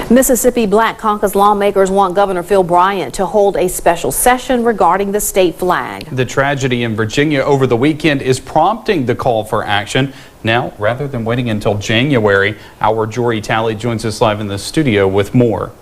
Mississippi Black Caucus lawmakers want Governor Phil Bryant to hold a special session regarding the state flag. The tragedy in Virginia over the weekend is prompting the call for action. Now, rather than waiting until January, our Jory Talley joins us live in the studio with more.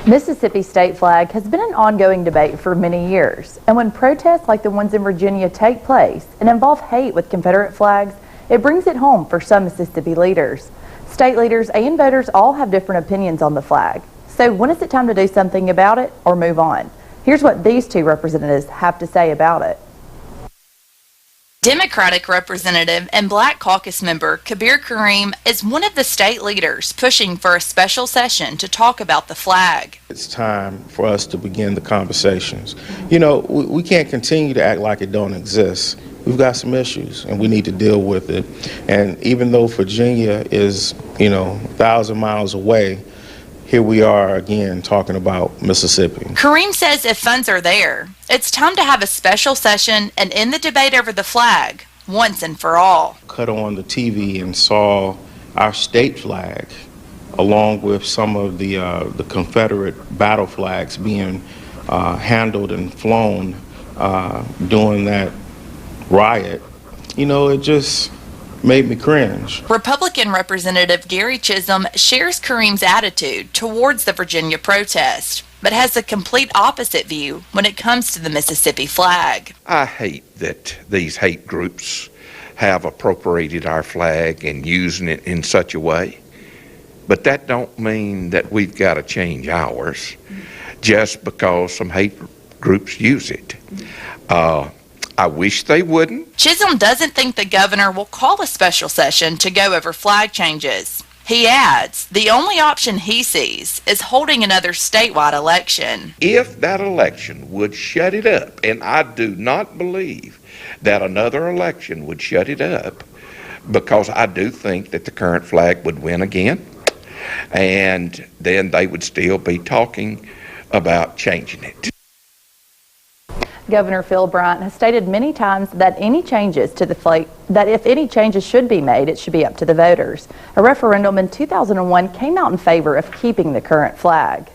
Mississippi's state flag has been an ongoing debate for many years, and when protests like the ones in Virginia take place and involve hate with Confederate flags, it brings it home for some Mississippi leaders. State leaders and voters all have different opinions on the flag. So when is it time to do something about it or move on? Here's what these two representatives have to say about it. Democratic Representative and Black Caucus member Kabir Kareem is one of the state leaders pushing for a special session to talk about the flag. It's time for us to begin the conversations. You know, we can't continue to act like it don't exist. We've got some issues and we need to deal with it. And even though Virginia is, 1,000 miles away, here we are again talking about Mississippi. Kareem says if funds are there, it's time to have a special session and end the debate over the flag once and for all. Cut on the TV and saw our state flag along with some of the Confederate battle flags being handled and flown during that riot. It just made me cringe. Republican Representative Gary Chisholm shares Kareem's attitude towards the Virginia protest, but has a complete opposite view when it comes to the Mississippi flag. I hate that these hate groups have appropriated our flag and using it in such a way, but that don't mean that we've got to change ours just because some hate groups use it. I wish they wouldn't. Chisholm doesn't think the governor will call a special session to go over flag changes. He adds, the only option he sees is holding another statewide election. If that election would shut it up, and I do not believe that another election would shut it up, because I do think that the current flag would win again, and then they would still be talking about changing it. Governor Phil Bryant has stated many times that any changes to the flag, that if any changes should be made, it should be up to the voters. A referendum in 2001 came out in favor of keeping the current flag.